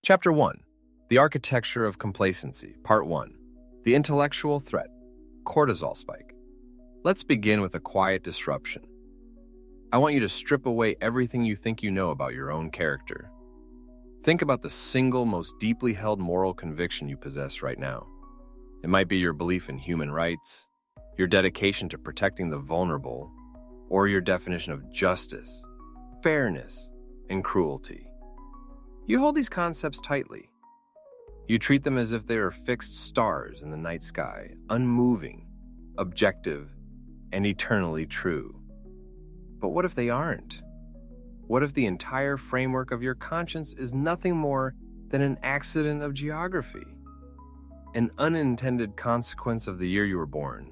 Chapter 1. The Architecture of Complacency, Part 1. The Intellectual Threat, Cortisol Spike. Let's begin with a quiet disruption. I want you to strip away everything you think you know about your own character. Think about the single most deeply held moral conviction you possess right now. It might be your belief in human rights, your dedication to protecting the vulnerable, or your definition of justice, fairness, and cruelty. You hold these concepts tightly. You treat them as if they are fixed stars in the night sky, unmoving, objective, and eternally true. But what if they aren't? What if the entire framework of your conscience is nothing more than an accident of geography? An unintended consequence of the year you were born,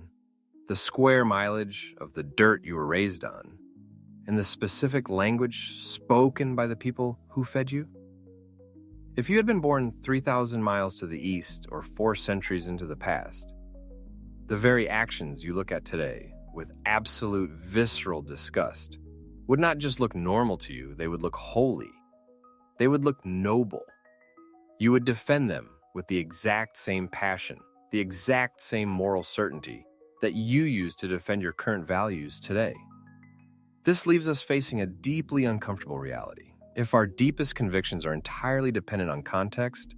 the square mileage of the dirt you were raised on, and the specific language spoken by the people who fed you? If you had been born 3,000 miles to the east or 4 centuries into the past, the very actions you look at today with absolute visceral disgust would not just look normal to you, they would look holy. They would look noble. You would defend them with the exact same passion, the exact same moral certainty that you use to defend your current values today. This leaves us facing a deeply uncomfortable reality. If our deepest convictions are entirely dependent on context,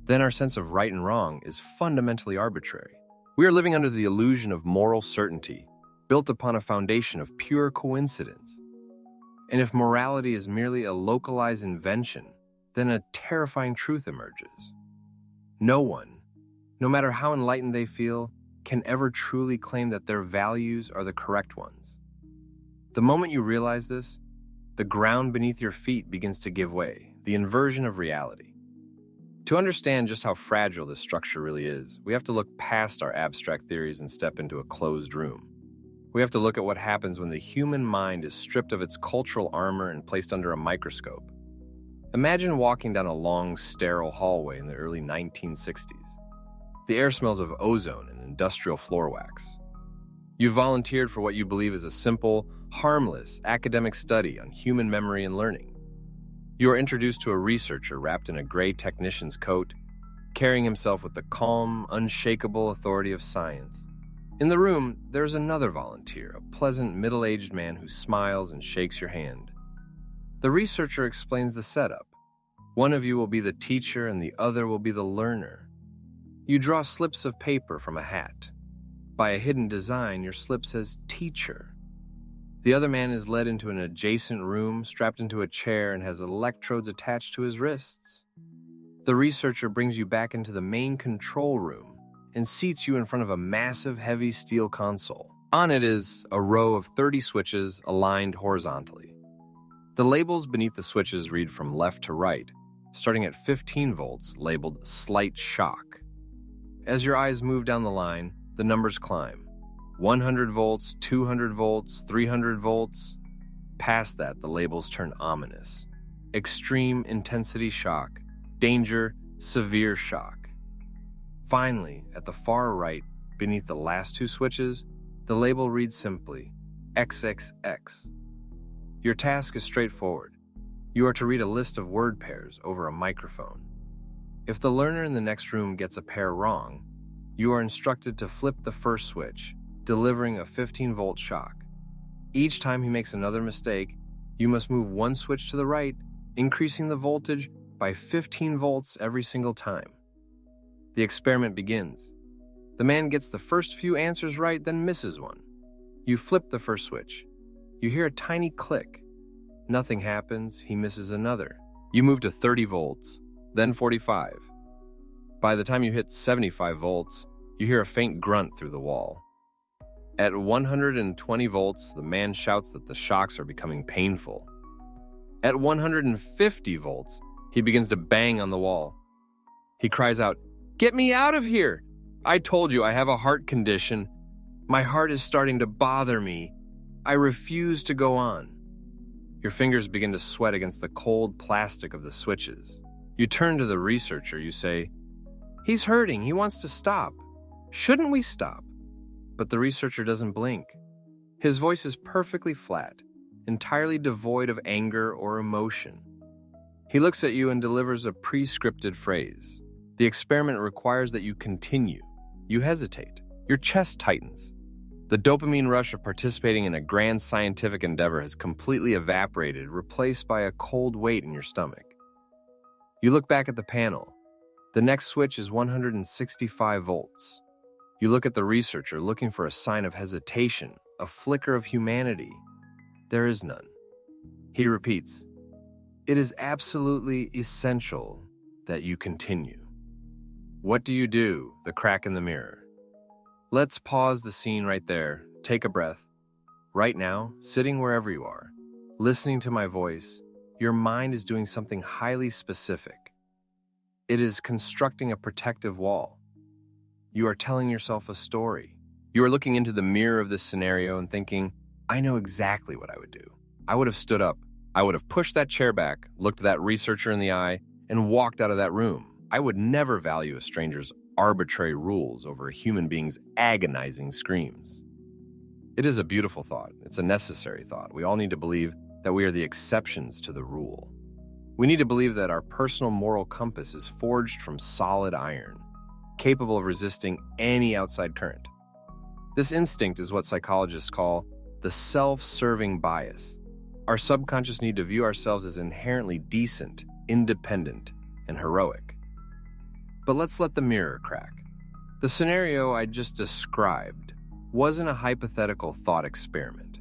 then our sense of right and wrong is fundamentally arbitrary. We are living under the illusion of moral certainty, built upon a foundation of pure coincidence. And if morality is merely a localized invention, then a terrifying truth emerges. No one, no matter how enlightened they feel, can ever truly claim that their values are the correct ones. The moment you realize this, the ground beneath your feet begins to give way, the inversion of reality. To understand just how fragile this structure really is, we have to look past our abstract theories and step into a closed room. We have to look at what happens when the human mind is stripped of its cultural armor and placed under a microscope. Imagine walking down a long, sterile hallway in the early 1960s. The air smells of ozone and industrial floor wax. You volunteered for what you believe is a simple, harmless academic study on human memory and learning. You are introduced to a researcher wrapped in a gray technician's coat, carrying himself with the calm, unshakable authority of science. In the room, there's another volunteer, a pleasant, middle-aged man who smiles and shakes your hand. The researcher explains the setup. One of you will be the teacher and the other will be the learner. You draw slips of paper from a hat. By a hidden design, your slip says teacher. The other man is led into an adjacent room, strapped into a chair, and has electrodes attached to his wrists. The researcher brings you back into the main control room and seats you in front of a massive, heavy steel console. On it is a row of 30 switches aligned horizontally. The labels beneath the switches read from left to right, starting at 15 volts, labeled slight shock. As your eyes move down the line, the numbers climb. 100 volts, 200 volts, 300 volts. Past that, the labels turn ominous. Extreme intensity shock, danger, severe shock. Finally, at the far right, beneath the last 2 switches, the label reads simply, XXX. Your task is straightforward. You are to read a list of word pairs over a microphone. If the learner in the next room gets a pair wrong, you are instructed to flip the first switch, delivering a 15-volt shock. Each time he makes another mistake, you must move 1 switch to the right, increasing the voltage by 15 volts every single time. The experiment begins. The man gets the first few answers right, then misses one. You flip the first switch. You hear a tiny click. Nothing happens, he misses another. You move to 30 volts, then 45. By the time you hit 75 volts, you hear a faint grunt through the wall. At 120 volts, the man shouts that the shocks are becoming painful. At 150 volts, he begins to bang on the wall. He cries out, "Get me out of here! I told you I have a heart condition. My heart is starting to bother me. I refuse to go on." Your fingers begin to sweat against the cold plastic of the switches. You turn to the researcher, you say, "He's hurting, he wants to stop. Shouldn't we stop?" But the researcher doesn't blink. His voice is perfectly flat, entirely devoid of anger or emotion. He looks at you and delivers a pre-scripted phrase. The experiment requires that you continue. You hesitate. Your chest tightens. The dopamine rush of participating in a grand scientific endeavor has completely evaporated, replaced by a cold weight in your stomach. You look back at the panel. The next switch is 165 volts. You look at the researcher looking for a sign of hesitation, a flicker of humanity. There is none. He repeats, "It is absolutely essential that you continue." What do? The crack in the mirror. Let's pause the scene right there. Take a breath. Right now, sitting wherever you are, listening to my voice, your mind is doing something highly specific. It is constructing a protective wall. You are telling yourself a story. You are looking into the mirror of this scenario and thinking, I know exactly what I would do. I would have stood up. I would have pushed that chair back, looked that researcher in the eye, and walked out of that room. I would never value a stranger's arbitrary rules over a human being's agonizing screams. It is a beautiful thought. It's a necessary thought. We all need to believe that we are the exceptions to the rule. We need to believe that our personal moral compass is forged from solid iron, capable of resisting any outside current. This instinct is what psychologists call the self-serving bias. Our subconscious need to view ourselves as inherently decent, independent, and heroic. But let's let the mirror crack. The scenario I just described wasn't a hypothetical thought experiment.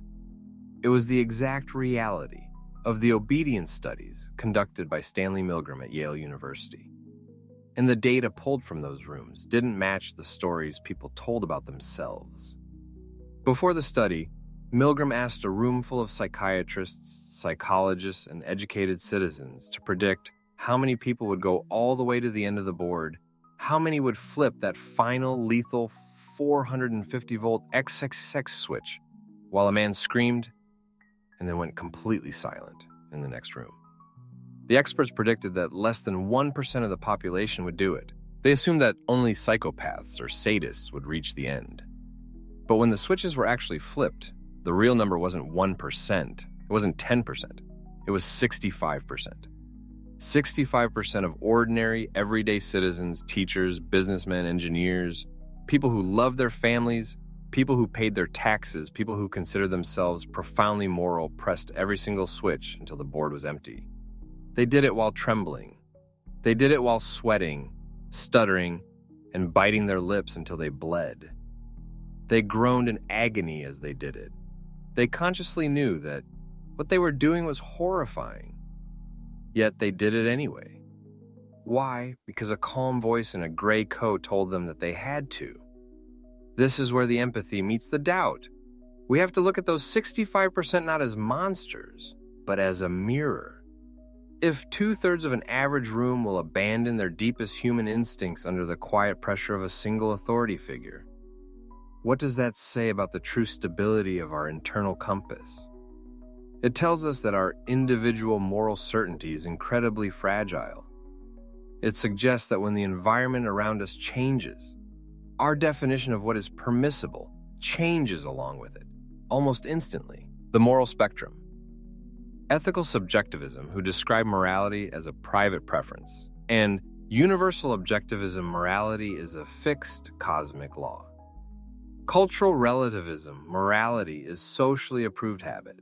It was the exact reality of the obedience studies conducted by Stanley Milgram at Yale University. And the data pulled from those rooms didn't match the stories people told about themselves. Before the study, Milgram asked a room full of psychiatrists, psychologists, and educated citizens to predict how many people would go all the way to the end of the board, how many would flip that final lethal 450-volt XXX switch, while a man screamed and then went completely silent in the next room. The experts predicted that less than 1% of the population would do it. They assumed that only psychopaths or sadists would reach the end. But when the switches were actually flipped, the real number wasn't 1%, it wasn't 10%, it was 65%. 65% of ordinary, everyday citizens, teachers, businessmen, engineers, people who love their families, people who paid their taxes, people who consider themselves profoundly moral, pressed every single switch until the board was empty. They did it while trembling. They did it while sweating, stuttering, and biting their lips until they bled. They groaned in agony as they did it. They consciously knew that what they were doing was horrifying. Yet they did it anyway. Why? Because a calm voice in a gray coat told them that they had to. This is where the empathy meets the doubt. We have to look at those 65% not as monsters, but as a mirror. If 2/3 of an average room will abandon their deepest human instincts under the quiet pressure of a single authority figure, what does that say about the true stability of our internal compass? It tells us that our individual moral certainty is incredibly fragile. It suggests that when the environment around us changes, our definition of what is permissible changes along with it, almost instantly. The moral spectrum. Ethical subjectivism, who describe morality as a private preference, and universal objectivism, morality is a fixed cosmic law. Cultural relativism, morality is socially approved habit.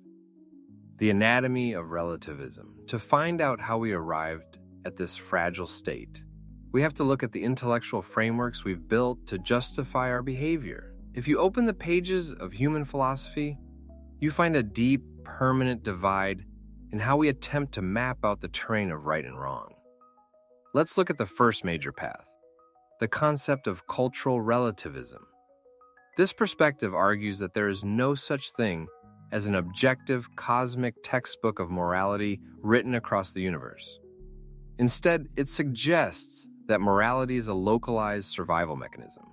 The anatomy of relativism. To find out how we arrived at this fragile state, we have to look at the intellectual frameworks we've built to justify our behavior. If you open the pages of human philosophy, you find a deep, permanent divide in how we attempt to map out the terrain of right and wrong. Let's look at the first major path, the concept of cultural relativism. This perspective argues that there is no such thing as an objective, cosmic textbook of morality written across the universe. Instead, it suggests that morality is a localized survival mechanism.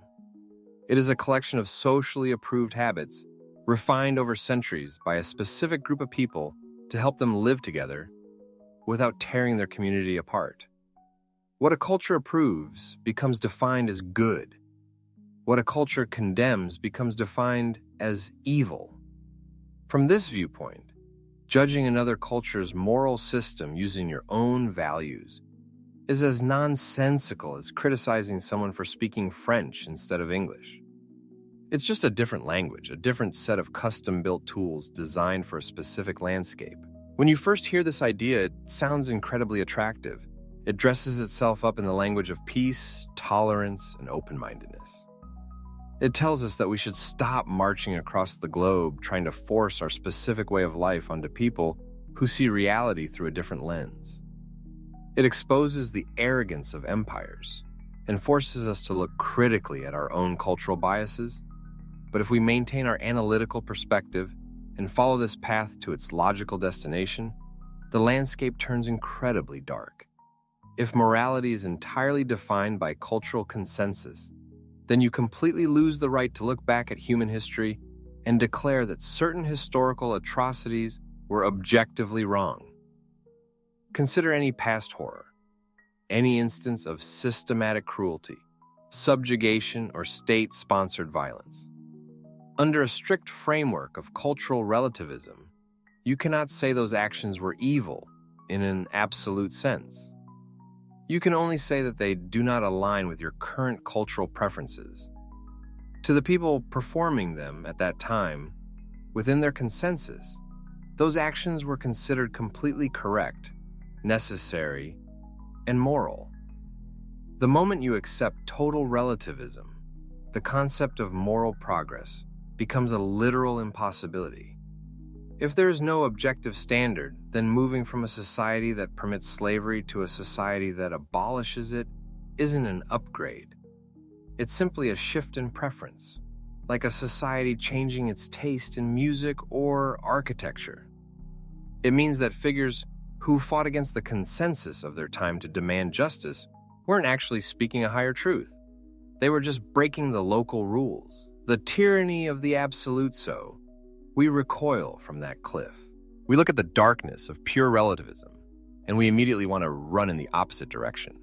It is a collection of socially approved habits refined over centuries by a specific group of people to help them live together without tearing their community apart. What a culture approves becomes defined as good. What a culture condemns becomes defined as evil. From this viewpoint, Judging another culture's moral system using your own values is as nonsensical as criticizing someone for speaking French instead of English. It's just a different language, a different set of custom-built tools designed for a specific landscape. When you first hear this idea, it sounds incredibly attractive. It dresses itself up in the language of peace, tolerance, and open-mindedness. It tells us that we should stop marching across the globe trying to force our specific way of life onto people who see reality through a different lens. It exposes the arrogance of empires and forces us to look critically at our own cultural biases. But if we maintain our analytical perspective and follow this path to its logical destination, the landscape turns incredibly dark. If morality is entirely defined by cultural consensus, then you completely lose the right to look back at human history and declare that certain historical atrocities were objectively wrong. Consider any past horror, any instance of systematic cruelty, subjugation, or state-sponsored violence. Under a strict framework of cultural relativism, you cannot say those actions were evil in an absolute sense. You can only say that they do not align with your current cultural preferences. To the people performing them at that time, within their consensus, those actions were considered completely correct, necessary, and moral. The moment you accept total relativism, the concept of moral progress becomes a literal impossibility. If there is no objective standard, then moving from a society that permits slavery to a society that abolishes it isn't an upgrade. It's simply a shift in preference, like a society changing its taste in music or architecture. It means that figures who fought against the consensus of their time to demand justice weren't actually speaking a higher truth. They were just breaking the local rules. The tyranny of the absolute so. We recoil from that cliff. We look at the darkness of pure relativism, and we immediately want to run in the opposite direction.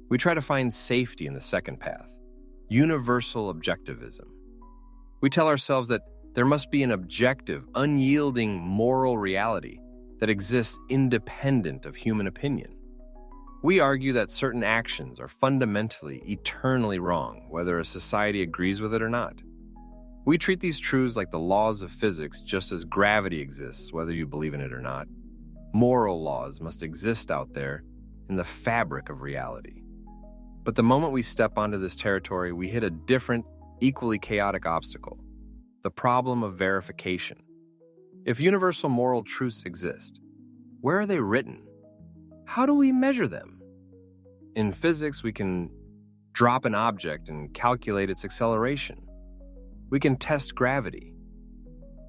We try to find safety in the second path, universal objectivism. We tell ourselves that there must be an objective, unyielding moral reality that exists independent of human opinion. We argue that certain actions are fundamentally, eternally wrong, whether a society agrees with it or not. We treat these truths like the laws of physics, just as gravity exists, whether you believe in it or not. Moral laws must exist out there in the fabric of reality. But the moment we step onto this territory, we hit a different, equally chaotic obstacle: the problem of verification. If universal moral truths exist, where are they written? How do we measure them? In physics, we can drop an object and calculate its acceleration. We can test gravity.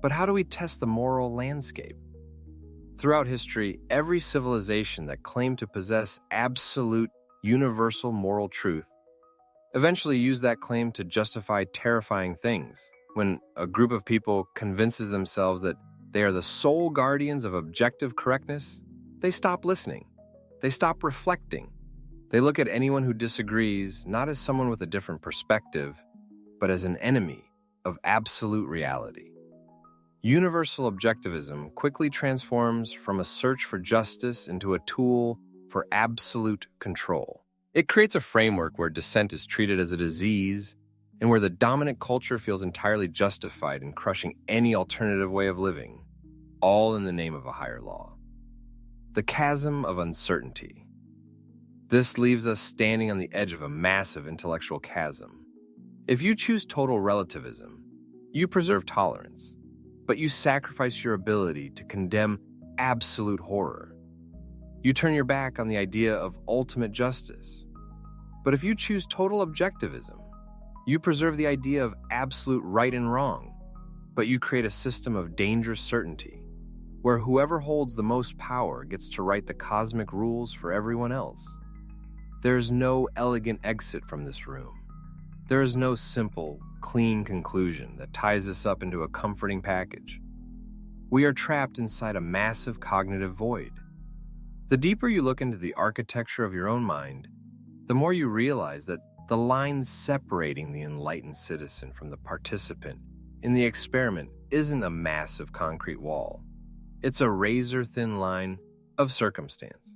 But how do we test the moral landscape? Throughout history, every civilization that claimed to possess absolute, universal moral truth eventually used that claim to justify terrifying things. When a group of people convinces themselves that they are the sole guardians of objective correctness, they stop listening. They stop reflecting. They look at anyone who disagrees not as someone with a different perspective, but as an enemy of absolute reality. Universal objectivism quickly transforms from a search for justice into a tool for absolute control. It creates a framework where dissent is treated as a disease and where the dominant culture feels entirely justified in crushing any alternative way of living, all in the name of a higher law. The Chasm of Uncertainty. This leaves us standing on the edge of a massive intellectual chasm. If you choose total relativism, you preserve tolerance, but you sacrifice your ability to condemn absolute horror. You turn your back on the idea of ultimate justice. But if you choose total objectivism, you preserve the idea of absolute right and wrong, but you create a system of dangerous certainty, where whoever holds the most power gets to write the cosmic rules for everyone else. There is no elegant exit from this room. There is no simple, clean conclusion that ties us up into a comforting package. We are trapped inside a massive cognitive void. The deeper you look into the architecture of your own mind, the more you realize that the line separating the enlightened citizen from the participant in the experiment isn't a massive concrete wall. It's a razor-thin line of circumstance.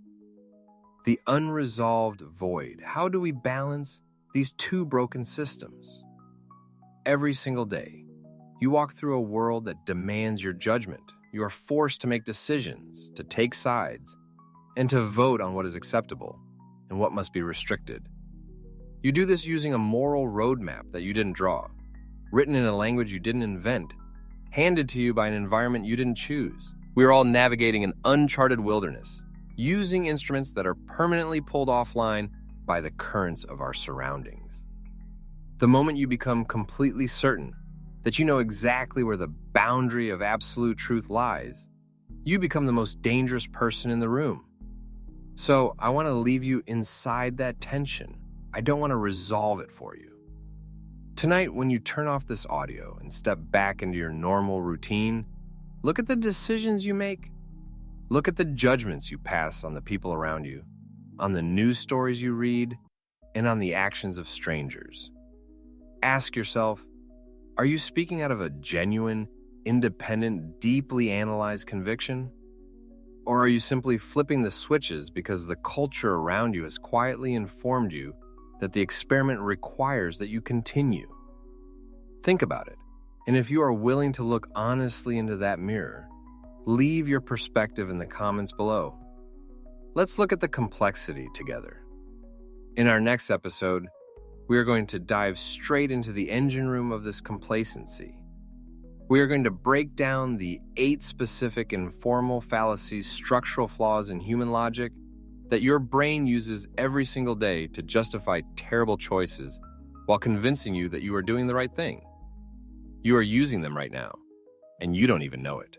The unresolved void. How do we balance these two broken systems? Every single day, you walk through a world that demands your judgment. You are forced to make decisions, to take sides, and to vote on what is acceptable and what must be restricted. You do this using a moral roadmap that you didn't draw, written in a language you didn't invent, handed to you by an environment you didn't choose. We are all navigating an uncharted wilderness, using instruments that are permanently pulled offline by the currents of our surroundings. The moment you become completely certain that you know exactly where the boundary of absolute truth lies, you become the most dangerous person in the room. So I want to leave you inside that tension. I don't want to resolve it for you. Tonight, when you turn off this audio and step back into your normal routine, look at the decisions you make. Look at the judgments you pass on the people around you, on the news stories you read, and on the actions of strangers. Ask yourself, are you speaking out of a genuine, independent, deeply analyzed conviction? Or are you simply flipping the switches because the culture around you has quietly informed you that the experiment requires that you continue? Think about it, and if you are willing to look honestly into that mirror, leave your perspective in the comments below. Let's look at the complexity together. In our next episode, we are going to dive straight into the engine room of this complacency. We are going to break down the 8 specific informal fallacies, structural flaws in human logic that your brain uses every single day to justify terrible choices while convincing you that you are doing the right thing. You are using them right now, and you don't even know it.